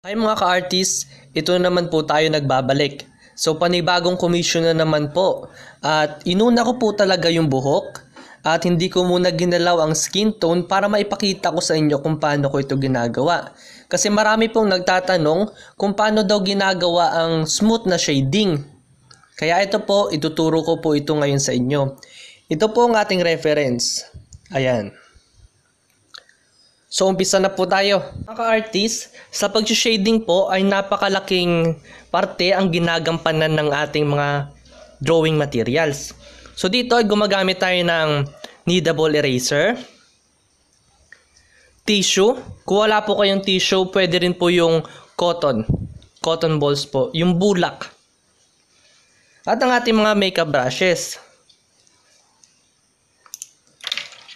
Hi mga ka-artist, ito naman po tayo nagbabalik. So panibagong commission na naman po. At inuna ko po talaga yung buhok at hindi ko muna ginalaw ang skin tone para maipakita ko sa inyo kung paano ko ito ginagawa. Kasi marami pong nagtatanong kung paano daw ginagawa ang smooth na shading. Kaya ito po, ituturo ko po ito ngayon sa inyo. Ito po ang ating reference. Ayan. So, umpisa na po tayo. Mga ka-artist, sa pag-shading po ay napakalaking parte ang ginagampanan ng ating mga drawing materials. So, dito ay gumagamit tayo ng kneadable eraser, tissue. Kung wala po kayong tissue, pwede rin po yung cotton balls po, yung bulak. At ang ating mga makeup brushes.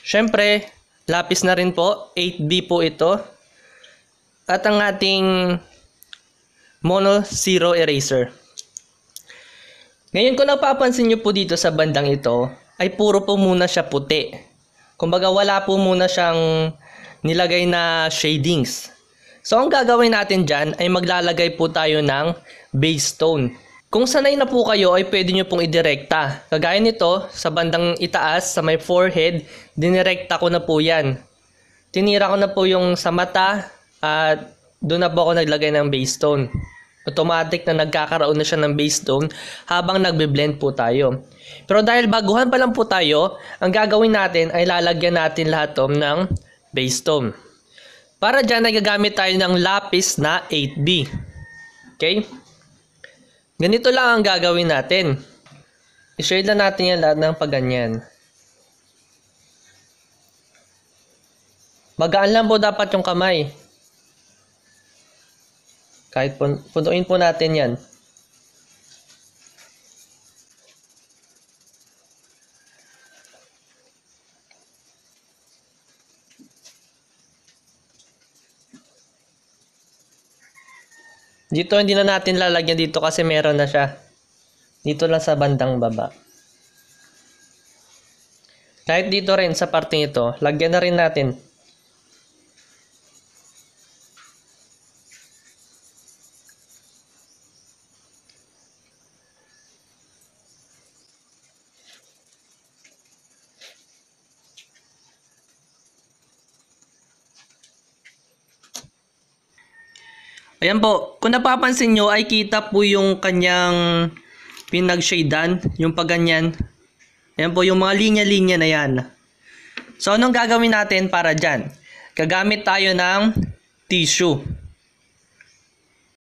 Syempre, lapis na rin po, 8B po ito. At ang ating Mono Zero Eraser. Ngayon kung napapansin nyo po dito sa bandang ito, ay puro po muna siya puti. Kumbaga wala po muna siyang nilagay na shadings. So ang gagawin natin dyan ay maglalagay po tayo ng base tone. Kung sanay na po kayo ay pwede nyo pong idirekta. Kagaya nito, sa bandang itaas, sa may forehead, dinirekta ko na po yan. Tinira ko na po yung sa mata at doon na po ako naglagay ng base tone. Automatic na nagkakaroon na siya ng base tone habang nagbe-blend po tayo. Pero dahil baguhan pa lang po tayo, ang gagawin natin ay lalagyan natin lahat ng base tone. Para dyan ay gagamit tayo ng lapis na 8B. Okay? Ganito lang ang gagawin natin. I-shade na natin yan lahat ng pagganyan. Magaan lang po dapat yung kamay. Kahit punuin po natin yan. Dito hindi na natin lalagyan dito kasi meron na siya. Dito lang sa bandang baba. Kahit dito rin sa parte ito, lagyan na rin natin. Ayan po, kung napapansin nyo ay kita po yung kanyang pinag-shadean, yung pagganyan. Ayan po yung mga linya-linya na yan. So anong gagawin natin para dyan? Gagamit tayo ng tissue.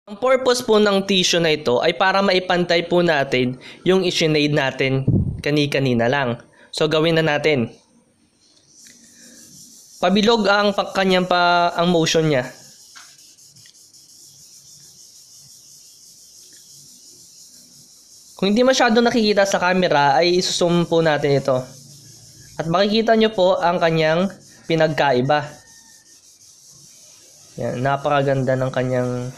Ang purpose po ng tissue na ito ay para maipantay po natin yung i-shade natin kani-kanina lang. So gawin na natin. Pabilog ang ang motion niya. Kung hindi masyado nakikita sa camera ay isusum po natin ito. At makikita nyo po ang kanyang pinagkaiba. Yan, napakaganda ng kanyang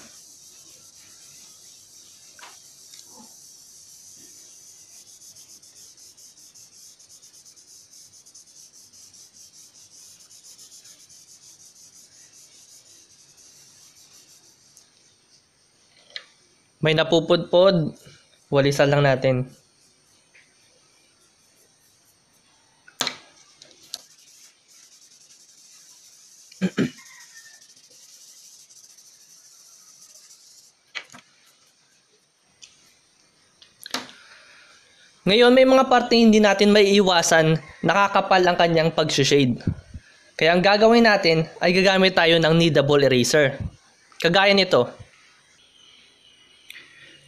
may napupudpod. Walisan lang natin. Ngayon may mga parte hindi natin maiiwasan, nakakapal ang kanyang pag-shade. Kaya ang gagawin natin ay gagamit tayo ng kneadable eraser. Kagaya nito.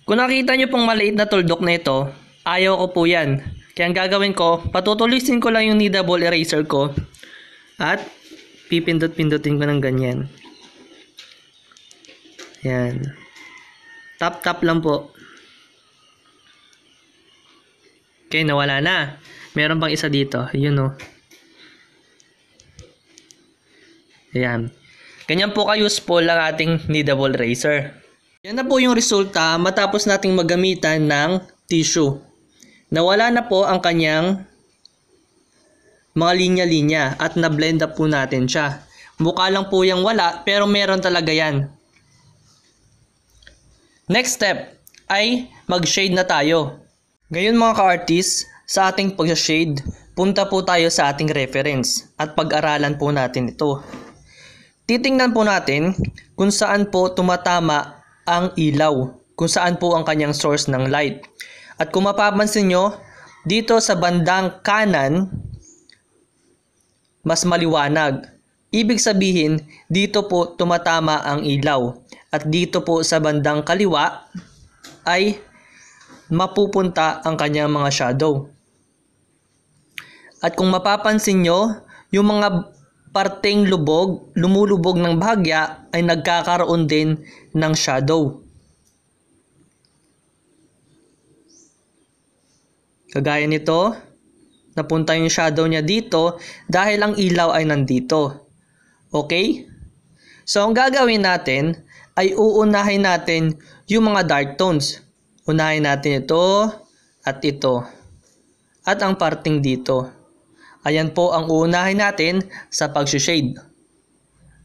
Kung nakita nyo pong maliit na tuldok na ito, ayaw ko po yan. Kaya ang gagawin ko, patutulisin ko lang yung kneadable eraser ko at pipindot-pindutin ko ng ganyan. Yan. Tap-tap lang po. Okay, nawala na. Meron pang isa dito. Yun o. Ayan. Ganyan po ka-useful ang ating kneadable eraser. Yan na po yung resulta matapos nating maggamitan ng tissue. Nawala na po ang kanyang mga linya-linya at na-blend up po natin siya. Mukha lang po yung wala pero meron talaga yan. Next step ay mag-shade na tayo. Ngayon mga ka-artist, sa ating pag-shade, punta po tayo sa ating reference at pag-aralan po natin ito. Titingnan po natin kung saan po tumatama ang ilaw, kung saan po ang kanyang source ng light. At kung mapapansin nyo, dito sa bandang kanan, mas maliwanag. Ibig sabihin, dito po tumatama ang ilaw. At dito po sa bandang kaliwa ay mapupunta ang kanyang mga shadow. At kung mapapansin nyo, yung mga parteng lumulubog ng bahagya ay nagkakaroon din ng shadow. Kagaya nito, napunta yung shadow niya dito dahil ang ilaw ay nandito. Okay? So ang gagawin natin ay uunahin natin yung mga dark tones. Unahin natin ito at ito. At ang parting dito. Ayan po ang uunahin natin sa pag-shade.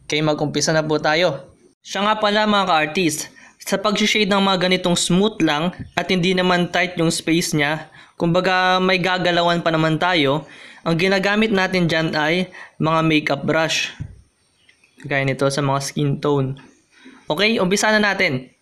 Okay, mag-umpisa na po tayo. Siya nga pala mga ka-artist, sa pag-shade ng mga ganitong smooth lang at hindi naman tight yung space niya, kumbaga may gagalawan pa naman tayo, ang ginagamit natin dyan ay mga makeup brush. Gaya nito sa mga skin tone. Okay, umpisa na natin.